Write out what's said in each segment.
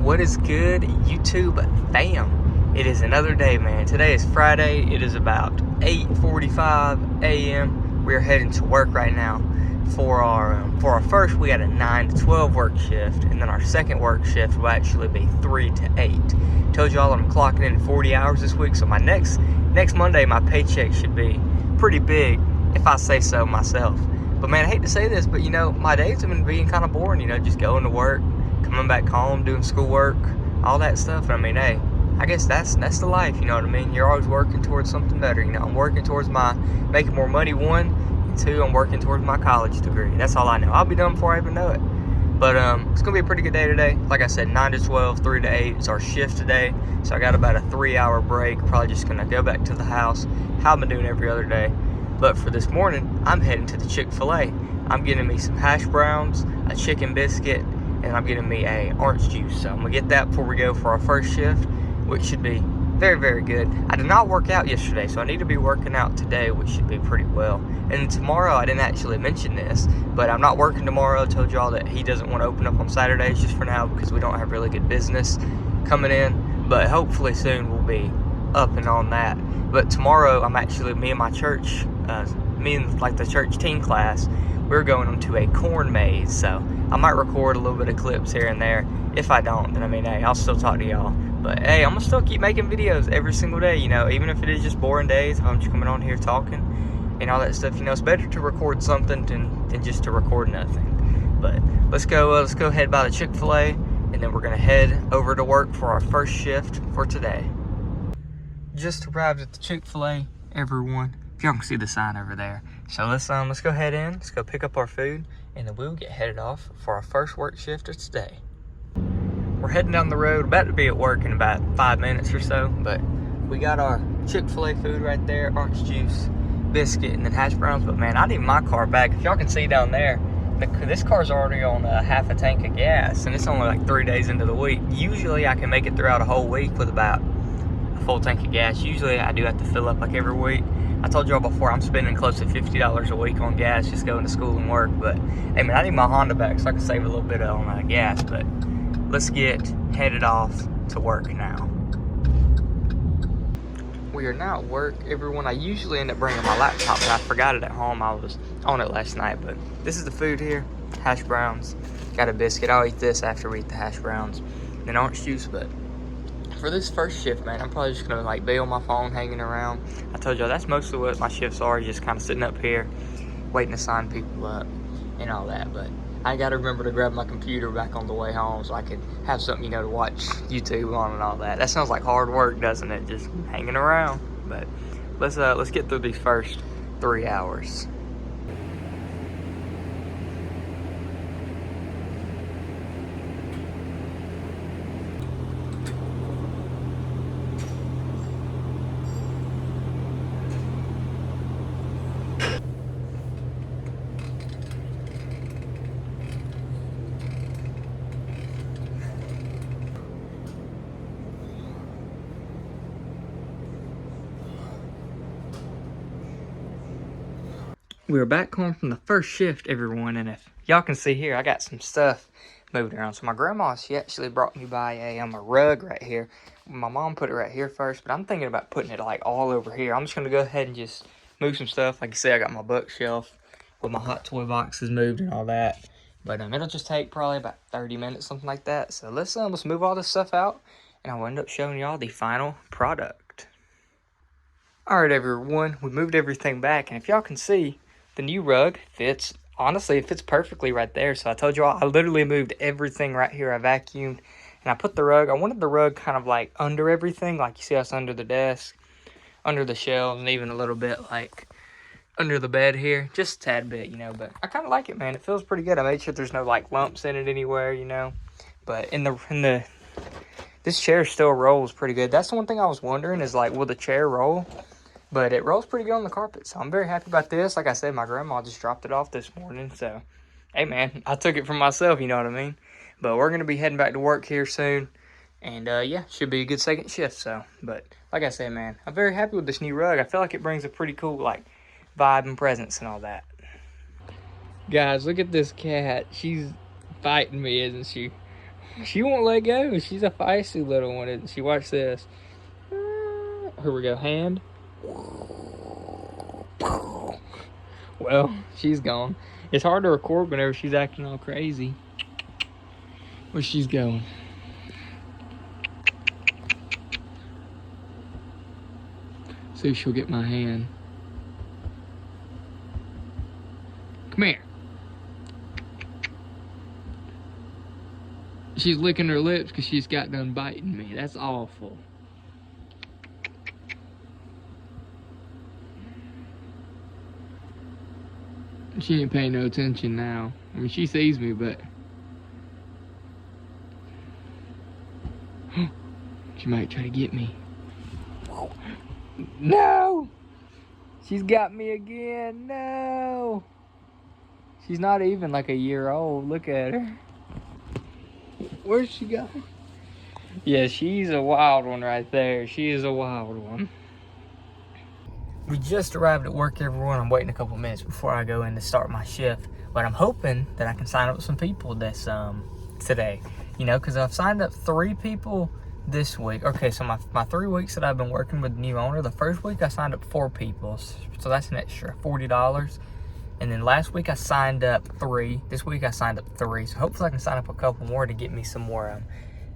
What is good, YouTube fam? It is another day, man. Today is Friday. It is about 8:45 a.m. We're heading to work right now. For our first, we got a 9 to 12 work shift, and then our second work shift will actually be 3 to 8. Told y'all I'm clocking in 40 hours this week, so my next Monday, my paycheck should be pretty big, if I say so myself. But man, I hate to say this, but you know, my days have been being kind of boring. You know, just going to work, coming back home, doing schoolwork, all that stuff. I mean, hey, I guess that's the life, you know what I mean? You're always working towards something better. You know, I'm working towards my making more money, one, and two, I'm working towards my college degree. That's all I know. I'll be done before I even know it. But it's gonna be a pretty good day today. Like I said, 9 to 12, 3 to 8 is our shift today. So I got about a 3-hour break. Probably just gonna go back to the house, how I've been doing every other day. But for this morning, I'm heading to the Chick-fil-A. I'm getting me some hash browns, a chicken biscuit, and I'm getting me a orange juice. So I'm gonna get that before we go for our first shift, which should be very, very good. I did not work out yesterday, so I need to be working out today, which should be pretty well. And tomorrow, I didn't actually mention this, but I'm not working tomorrow. I told y'all that he doesn't want to open up on Saturdays just for now because we don't have really good business coming in. But hopefully soon we'll be up and on that. But tomorrow, I'm actually, me and my church, me and like the church teen class, we're going into a corn maze. So I might record a little bit of clips here and there. If I don't, then I mean, hey, I'll still talk to y'all. But hey, I'm gonna still keep making videos every single day, you know, even if it is just boring days. I'm just coming on here talking and all that stuff. You know, it's better to record something than just to record nothing. But let's go head by the Chick-fil-A, and then we're gonna head over to work for our first shift for today. Just arrived at the Chick-fil-A, everyone. If y'all can see the sign over there. So let's go head in, let's go pick up our food, and then we'll get headed off for our first work shift of today. We're heading down the road, about to be at work in about 5 minutes or so, but we got our Chick-fil-A food right there, orange juice, biscuit, and then hash browns. But man, I need my car back. If y'all can see down there, this car's already on half a tank of gas, and it's only like 3 days into the week. Usually I can make it throughout a whole week with about a full tank of gas. Usually I do have to fill up like every week. I told y'all before, I'm spending close to $50 a week on gas just going to school and work. But hey man, I need my Honda back so I can save a little bit on gas. But let's get headed off to work now. We are now at work, everyone. I usually end up bringing my laptop, but I forgot it at home. I was on it last night. But this is the food here. Hash browns, got a biscuit. I'll eat this after we eat the hash browns, and then orange juice. But for this first shift, man, I'm probably just gonna like be on my phone hanging around. I told y'all that's mostly what my shifts are, just kind of sitting up here waiting to sign people up and all that. But I gotta remember to grab my computer back on the way home so I can have something, you know, to watch YouTube on and all that. That sounds like hard work, doesn't it? Just hanging around. But let's get through these first 3 hours. We're back home from the first shift, everyone, and if y'all can see here, I got some stuff moving around. So my grandma, she actually brought me by a rug right here. My mom put it right here first, but I'm thinking about putting it like all over here. I'm just gonna go ahead and just move some stuff. Like you see, I got my bookshelf with my hot toy boxes moved and all that. But it'll just take probably about 30 minutes, something like that. So let's move all this stuff out, and I'll end up showing y'all the final product. All right, everyone, we moved everything back, and if y'all can see, the new rug fits, honestly, it fits perfectly right there. So I told you all, I literally moved everything right here. I vacuumed, and I put the rug, I wanted the rug kind of like under everything, like you see us under the desk, under the shelves, and even a little bit like under the bed here, just a tad bit, you know. But I kind of like it, man. It feels pretty good. I made sure there's no like lumps in it anywhere, you know. But this chair still rolls pretty good. That's the one thing I was wondering is like, will the chair roll? But it rolls pretty good on the carpet, so I'm very happy about this. Like I said, my grandma just dropped it off this morning, so hey man, I took it for myself, you know what I mean? But we're gonna be heading back to work here soon, and yeah, should be a good second shift. So, but like I said, man, I'm very happy with this new rug. I feel like it brings a pretty cool like vibe and presence and all that. Guys, look at this cat. She's fighting me, isn't she? She won't let go. She's a feisty little one, isn't she? Watch this. Here we go. Hand. Well, she's gone. It's hard to record whenever she's acting all crazy. Where she's going. See if she'll get my hand. Come here. She's licking her lips because she's got done biting me. That's awful. She ain't paying no attention now. I mean, she sees me, but she might try to get me. No! She's got me again. No! She's not even like a year old. Look at her. Where's she going? Yeah, she's a wild one right there. She is a wild one. We just arrived at work, everyone. I'm waiting a couple minutes before I go in to start my shift. But I'm hoping that I can sign up with some people this today. You know, because I've signed up 3 people this week. Okay, so my 3 weeks that I've been working with the new owner, the first week I signed up 4 people. So that's an extra $40. And then last week I signed up 3. This week I signed up 3. So hopefully I can sign up a couple more to get me some more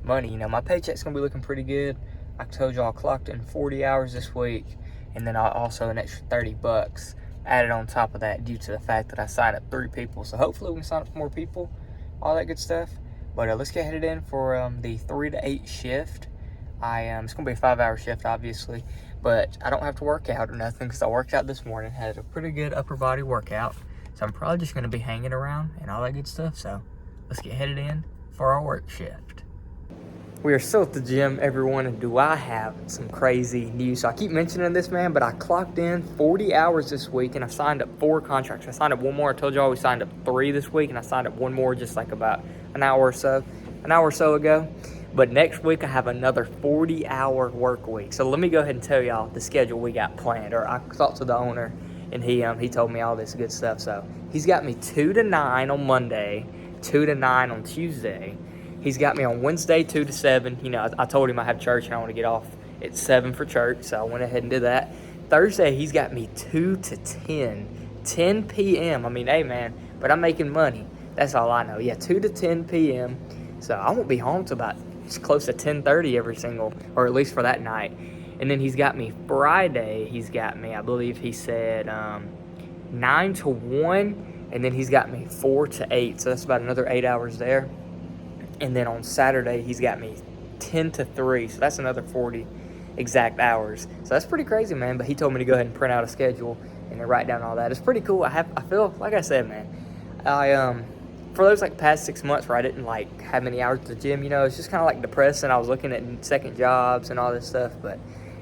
money. You know, my paycheck's going to be looking pretty good. I told y'all I clocked in 40 hours this week. And then also an extra $30 added on top of that due to the fact that I signed up 3 people. So hopefully we can sign up more people, all that good stuff. But let's get headed in for the 3 to 8 shift. It's going to be a 5-hour shift, obviously. But I don't have to work out or nothing because I worked out this morning. Had a pretty good upper body workout. So I'm probably just going to be hanging around and all that good stuff. So let's get headed in for our work shift. We are still at the gym, everyone, and do I have some crazy news. So I keep mentioning this, man, but I clocked in 40 hours this week, and I signed up 4 contracts. I signed up 1 more. I told y'all we signed up 3 this week, and I signed up 1 more just like about an hour or so ago. But next week, I have another 40-hour work week. So let me go ahead and tell y'all the schedule we got planned. Or I talked to the owner, and he told me all this good stuff. So he's got me 2 to 9 on Monday, 2 to 9 on Tuesday. He's got me on Wednesday, 2 to 7. You know, I told him I have church and I want to get off at 7 for church, so I went ahead and did that. Thursday, he's got me 2 to 10 p.m. I mean, hey, man, but I'm making money. That's all I know. Yeah, 2 to 10 p.m. So I won't be home till about close to 10:30 or at least for that night. And then he's got me Friday. He's got me, I believe he said 9 to 1, and then he's got me 4 to 8. So that's about another 8 hours there. And then on Saturday, he's got me 10 to 3. So that's another 40 exact hours. So that's pretty crazy, man. But he told me to go ahead and print out a schedule and then write down all that. It's pretty cool. I feel, like I said, man, for those like past 6 months where I didn't like have many hours at the gym, you know, it's just kind of like depressing. I was looking at second jobs and all this stuff. But,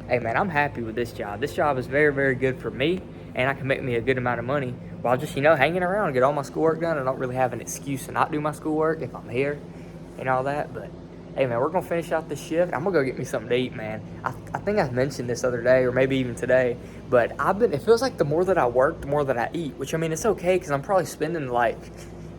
hey, man, I'm happy with this job. This job is very, very good for me. And I can make me a good amount of money while just, you know, hanging around and get all my schoolwork done. I don't really have an excuse to not do my schoolwork if I'm here and all that. But hey, man, we're gonna finish out this shift. I'm gonna go get me something to eat, man. I think I mentioned this other day or maybe even today, but it feels like the more that I work, the more that I eat, which I mean, it's okay because I'm probably spending like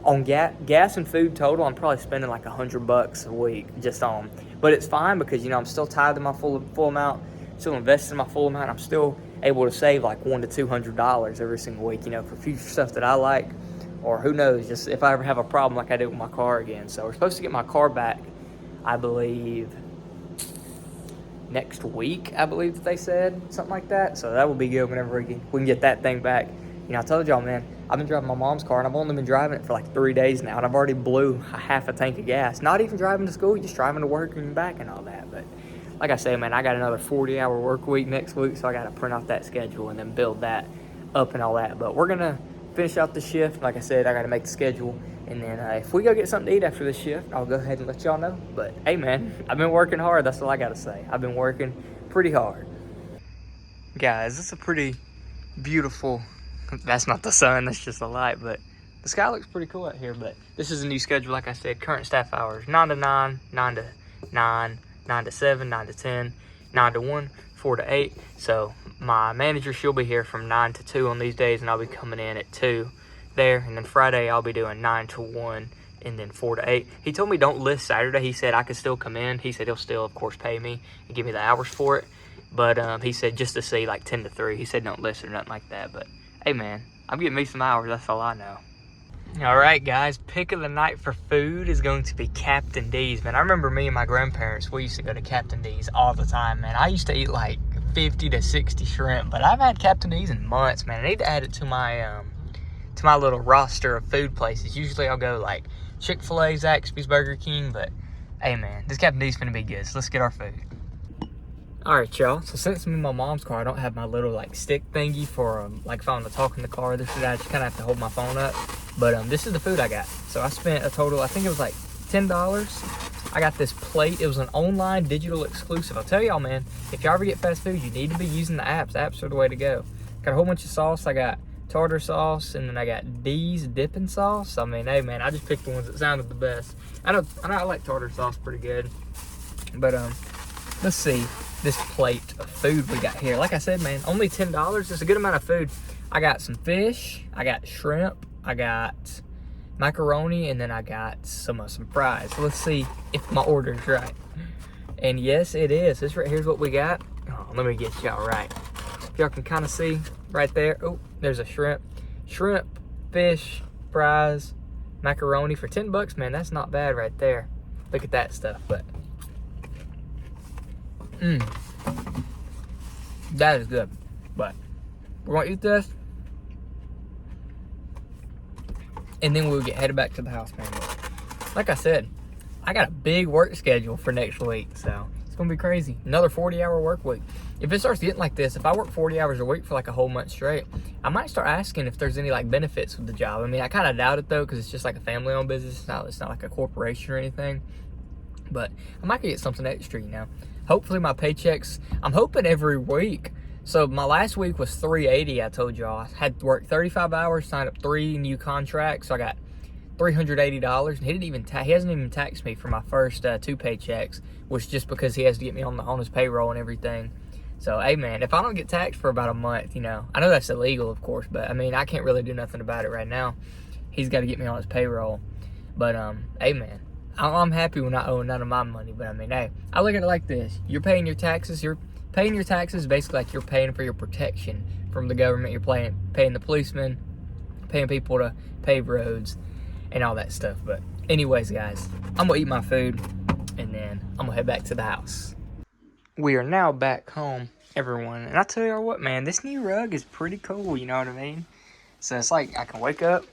on gas and food total, I'm probably spending like $100 a week just on, but it's fine because, you know, I'm still tithing my full amount, still investing my full amount. I'm still able to save like $100 to $200 every single week, you know, for future stuff that I like. Or who knows, just if I ever have a problem like I did with my car again. So we're supposed to get my car back, I believe, next week, I believe that they said, something like that. So that will be good whenever we can get that thing back. You know, I told y'all, man, I've been driving my mom's car, and I've only been driving it for like 3 days now, and I've already blew a half a tank of gas. Not even driving to school, just driving to work and back and all that. But like I said, man, I got another 40-hour work week next week, so I got to print out that schedule and then build that up and all that. But we're going to finish out the shift. Like I said, I got to make the schedule, and then if we go get something to eat after the shift, I'll go ahead and let y'all know. But hey, man, I've been working hard. That's all I got to say. I've been working pretty hard. Guys, this is a pretty beautiful, that's not the sun, that's just the light, but the sky looks pretty cool out here. But this is a new schedule. Like I said, current staff hours 9 to 9, 9 to 9, 9 to 7, 9 to 10, 9 to 1, 4 to 8. So my manager, she'll be here from 9 to 2 on these days, and I'll be coming in at 2 there. And then Friday, I'll be doing 9 to 1, and then 4 to 8. He told me don't list Saturday. He said I could still come in. He said he'll still, of course, pay me and give me the hours for it. But he said just to see like 10 to 3. He said don't list or nothing like that. But hey, man, I'm getting me some hours. That's all I know. All right, guys, pick of the night for food is going to be Captain D's, man. I remember me and my grandparents, we used to go to Captain D's all the time, man. I used to eat like 50 to 60 shrimp, but I've had Captain D's in months, man. I need to add it to my little roster of food places. Usually I'll go like Chick-fil-A, Zaxby's, Burger King, but hey, man, this Captain D's gonna be good, so let's get our food. All right, y'all, so since I'm in my mom's car, I don't have my little like stick thingy for like if I want to talk in the car, this or that. I just kind of have to hold my phone up. But this is the food I got. So I spent a total, I think it was like $10. I got this plate. It was an online digital exclusive. I'll tell y'all, man, if y'all ever get fast food, you need to be using the apps. Apps are the way to go. Got a whole bunch of sauce. I got tartar sauce, and then I got D's dipping sauce. I mean, hey, man, I just picked the ones that sounded the best. I know I like tartar sauce pretty good. But let's see this plate of food we got here. Like I said, man, only $10. It's a good amount of food. I got some fish. I got shrimp. I got macaroni, and then I got some fries. So let's see if my order's right. And yes, it is. This right here's what we got. Oh, let me get y'all right. If y'all can kind of see right there. Oh, there's a shrimp, fish, fries, macaroni for $10, man. That's not bad right there. Look at that stuff. But that is good. But we're gonna eat this, and then we'll get headed back to the house, man. Like I said, I got a big work schedule for next week, so it's gonna be crazy. Another 40-hour work week. If it starts getting like this, if I work 40 hours a week for like a whole month straight, I might start asking if there's any like benefits with the job. I mean, I kind of doubt it though, because it's just like a family-owned business. It's not like a corporation or anything. But I might get something extra, you know. Hopefully my paychecks, I'm hoping every week. So my last week was $380. I told y'all I had to work 35 hours, signed up 3 new contracts, so I got $380. And he hasn't even taxed me for my first 2 paychecks, which just because he has to get me on his payroll and everything. So hey, man, if I don't get taxed for about a month, you know, I know that's illegal, of course, but I mean, I can't really do nothing about it right now. He's got to get me on his payroll. But hey, man, I'm happy when I owe none of my money. But I mean, hey, I look at it like this: you're paying your taxes. You're paying your taxes basically like you're paying for your protection from the government. You're paying the policemen, paying people to pave roads, and all that stuff. But anyways, guys, I'm gonna eat my food, and then I'm gonna head back to the house. We are now back home, everyone, and I tell you what, man, this new rug is pretty cool. You know what I mean? So it's like I can wake up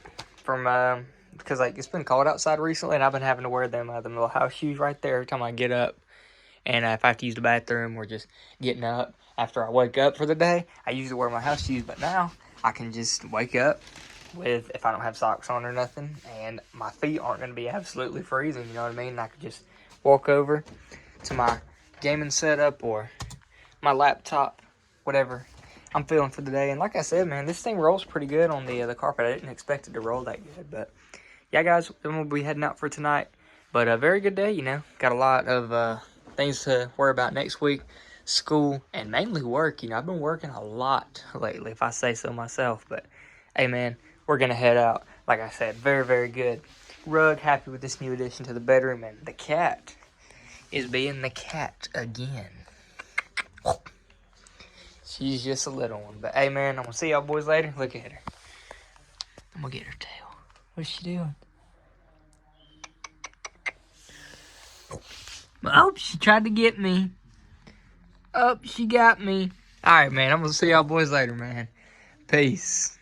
from because like it's been cold outside recently, and I've been having to wear them little house shoes right there every time I get up. And if I have to use the bathroom or just getting up after I wake up for the day, I usually wear my house shoes. But now I can just wake up with, if I don't have socks on or nothing, and my feet aren't going to be absolutely freezing, you know what I mean? And I could just walk over to my gaming setup or my laptop, whatever I'm feeling for the day. And like I said, man, this thing rolls pretty good on the carpet. I didn't expect it to roll that good. But yeah, guys, then we'll be heading out for tonight. But a very good day, you know. Got a lot of things to worry about next week. School and mainly work. You know, I've been working a lot lately, if I say so myself. But hey, man, we're going to head out. Like I said, very, very good rug. Happy with this new addition to the bedroom. And the cat is being the cat again. She's just a little one. But hey, man, I'm going to see y'all boys later. Look at her. I'm going to get her tail. What's she doing? Oh, she tried to get me. Oh, she got me. All right, man. I'm going to see y'all boys later, man. Peace.